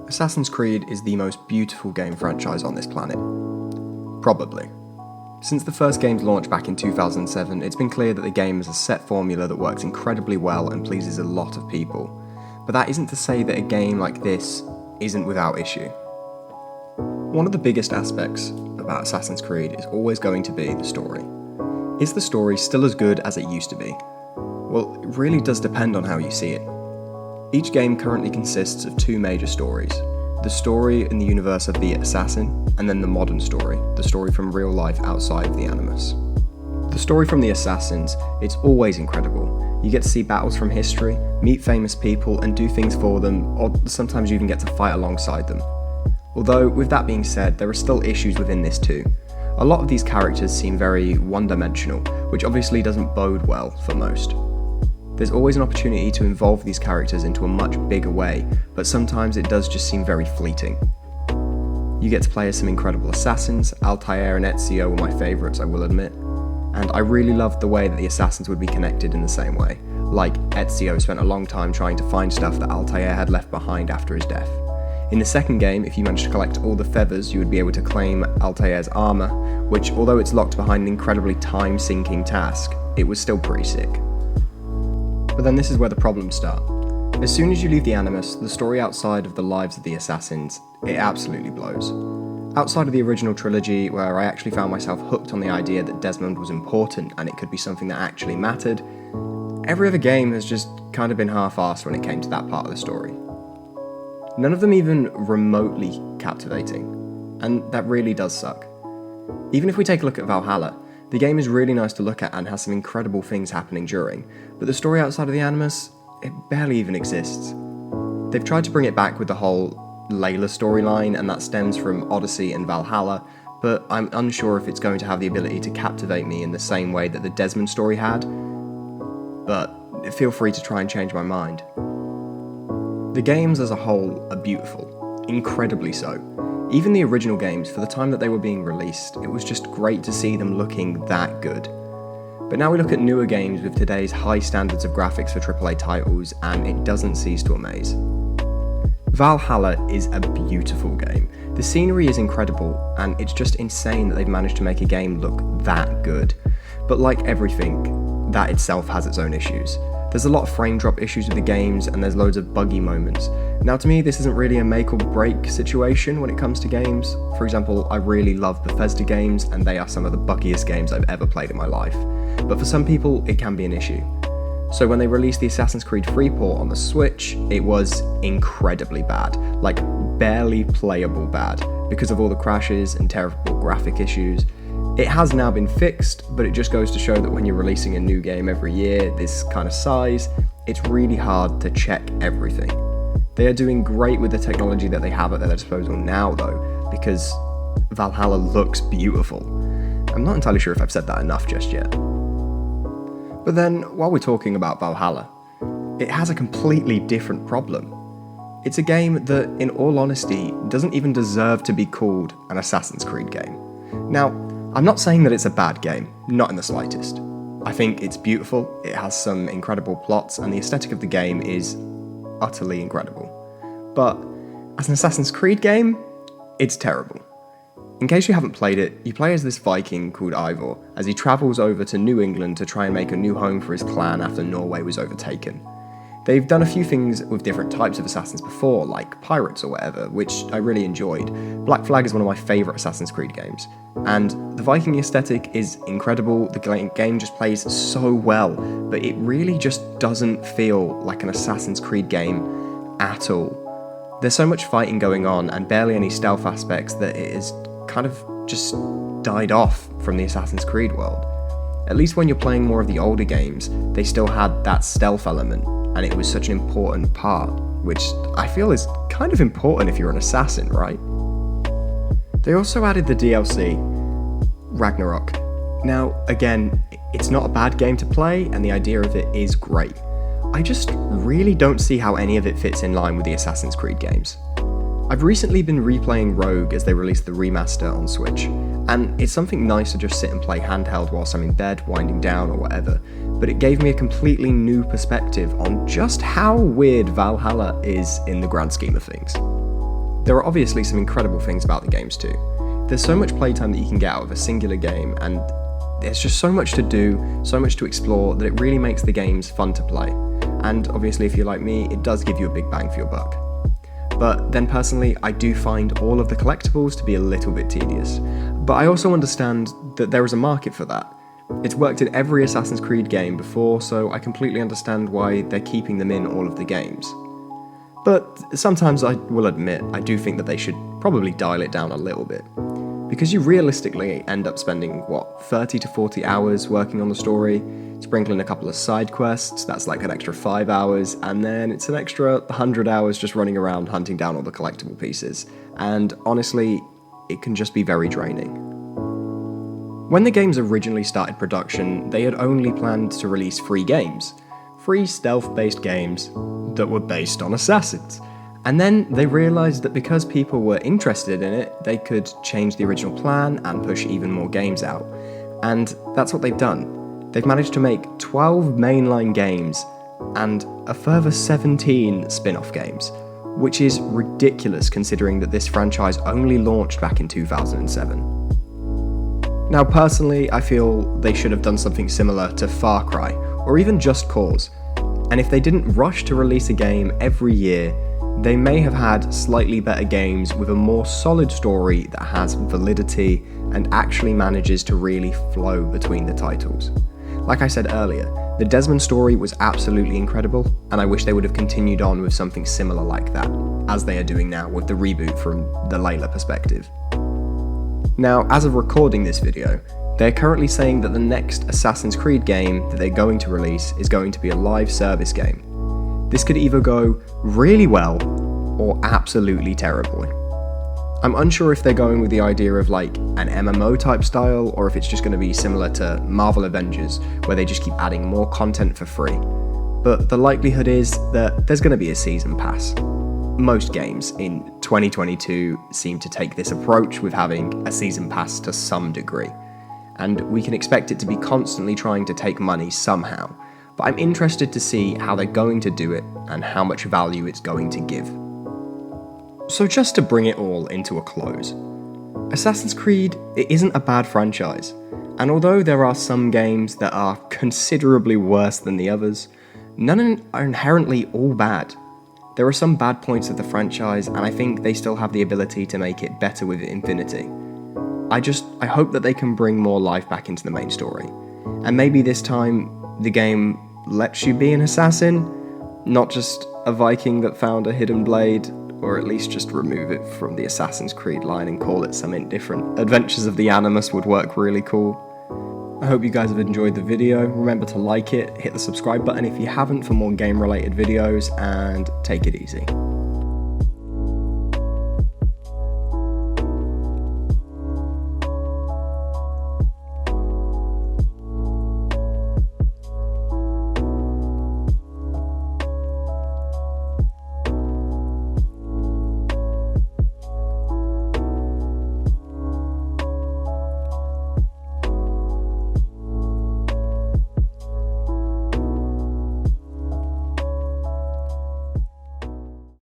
Assassin's Creed is the most beautiful game franchise on this planet. Probably. Since the first game's launch back in 2007, it's been clear that the game is a set formula that works incredibly well and pleases a lot of people. But that isn't to say that a game like this isn't without issue. One of the biggest aspects about Assassin's Creed is always going to be the story. Is the story still as good as it used to be? Well, it really does depend on how you see it. Each game currently consists of two major stories: the story in the universe of the assassin, and then the modern story, the story from real life outside of the Animus. The story from the assassins, it's always incredible. You get to see battles from history, meet famous people, and do things for them, or sometimes you even get to fight alongside them. Although, with that being said, there are still issues within this too. A lot of these characters seem very one-dimensional, which obviously doesn't bode well for most. There's always an opportunity to involve these characters into a much bigger way, but sometimes it does just seem very fleeting. You get to play as some incredible assassins. Altair and Ezio were my favourites, I will admit, and I really loved the way that the assassins would be connected in the same way. Like, Ezio spent a long time trying to find stuff that Altair had left behind after his death. In the second game, if you managed to collect all the feathers, you would be able to claim Altair's armour, which, although it's locked behind an incredibly time-sinking task, it was still pretty sick. But then this is where the problems start. As soon as you leave the Animus, the story outside of the lives of the assassins, it absolutely blows. Outside of the original trilogy, where I actually found myself hooked on the idea that Desmond was important and it could be something that actually mattered, every other game has just kind of been half-arsed when it came to that part of the story. None of them even remotely captivating, and that really does suck. Even if we take a look at Valhalla, the game is really nice to look at and has some incredible things happening during, but the story outside of the Animus, it barely even exists. They've tried to bring it back with the whole Layla storyline, and that stems from Odyssey and Valhalla, but I'm unsure if it's going to have the ability to captivate me in the same way that the Desmond story had, but feel free to try and change my mind. The games as a whole are beautiful, incredibly so. Even the original games, for the time that they were being released, it was just great to see them looking that good. But now we look at newer games with today's high standards of graphics for AAA titles, and it doesn't cease to amaze. Valhalla is a beautiful game. The scenery is incredible, and it's just insane that they've managed to make a game look that good. But like everything, that itself has its own issues. There's a lot of frame drop issues with the games, and there's loads of buggy moments. Now to me, this isn't really a make or break situation when it comes to games. For example, I really love Bethesda games, and they are some of the buggiest games I've ever played in my life. But for some people, it can be an issue. So when they released the Assassin's Creed 3 port on the Switch, it was incredibly bad. Like, barely playable bad, because of all the crashes and terrible graphic issues. It has now been fixed, but it just goes to show that when you're releasing a new game every year, this kind of size, it's really hard to check everything. They are doing great with the technology that they have at their disposal now though, because Valhalla looks beautiful. I'm not entirely sure if I've said that enough just yet. But then, while we're talking about Valhalla, it has a completely different problem. It's a game that, in all honesty, doesn't even deserve to be called an Assassin's Creed game. Now, I'm not saying that it's a bad game, not in the slightest. I think it's beautiful, it has some incredible plots, and the aesthetic of the game is utterly incredible. But as an Assassin's Creed game, it's terrible. In case you haven't played it, you play as this Viking called Eivor, as he travels over to New England to try and make a new home for his clan after Norway was overtaken. They've done a few things with different types of assassins before, like pirates or whatever, which I really enjoyed. Black Flag is one of my favourite Assassin's Creed games, and the Viking aesthetic is incredible. The game just plays so well, but it really just doesn't feel like an Assassin's Creed game at all. There's so much fighting going on and barely any stealth aspects that it has kind of just died off from the Assassin's Creed world. At least when you're playing more of the older games, they still had that stealth element, and it was such an important part, which I feel is kind of important if you're an assassin, right? They also added the DLC, Ragnarok. Now, again, it's not a bad game to play, and the idea of it is great. I just really don't see how any of it fits in line with the Assassin's Creed games. I've recently been replaying Rogue as they released the remaster on Switch, and it's something nice to just sit and play handheld whilst I'm in bed, winding down or whatever, but it gave me a completely new perspective on just how weird Valhalla is in the grand scheme of things. There are obviously some incredible things about the games too. There's so much playtime that you can get out of a singular game, and there's just so much to do, so much to explore, that it really makes the games fun to play. And obviously, if you're like me, it does give you a big bang for your buck. But then personally, I do find all of the collectibles to be a little bit tedious. But I also understand that there is a market for that. It's worked in every Assassin's Creed game before, so I completely understand why they're keeping them in all of the games. But sometimes I will admit, I do think that they should probably dial it down a little bit. Because you realistically end up spending, 30 to 40 hours working on the story, sprinkling a couple of side quests, that's like an extra 5 hours, and then it's an extra 100 hours just running around hunting down all the collectible pieces. And honestly, it can just be very draining. When the games originally started production, they had only planned to release 3 games. 3 stealth-based games that were based on assassins. And then they realised that because people were interested in it, they could change the original plan and push even more games out. And that's what they've done. They've managed to make 12 mainline games and a further 17 spin-off games, which is ridiculous considering that this franchise only launched back in 2007. Now personally, I feel they should have done something similar to Far Cry, or even Just Cause. And if they didn't rush to release a game every year, they may have had slightly better games with a more solid story that has validity and actually manages to really flow between the titles. Like I said earlier, the Desmond story was absolutely incredible, and I wish they would have continued on with something similar like that, as they are doing now with the reboot from the Layla perspective. Now, as of recording this video, they're currently saying that the next Assassin's Creed game that they're going to release is going to be a live service game. This could either go really well or absolutely terribly. I'm unsure if they're going with the idea of like an MMO type style, or if it's just going to be similar to Marvel Avengers, where they just keep adding more content for free. But the likelihood is that there's going to be a season pass. Most games in 2022 seem to take this approach with having a season pass to some degree, and we can expect it to be constantly trying to take money somehow. But I'm interested to see how they're going to do it and how much value it's going to give. So just to bring it all into a close, Assassin's Creed, it isn't a bad franchise, and although there are some games that are considerably worse than the others, none are inherently all bad. There are some bad points of the franchise, and I think they still have the ability to make it better with Infinity. I hope that they can bring more life back into the main story, and maybe this time the game lets you be an assassin, not just a Viking that found a hidden blade, or at least just remove it from the Assassin's Creed line and call it something different. Adventures of the Animus would work really cool. I hope you guys have enjoyed the video. Remember to like it, hit the subscribe button if you haven't for more game related videos, and take it easy.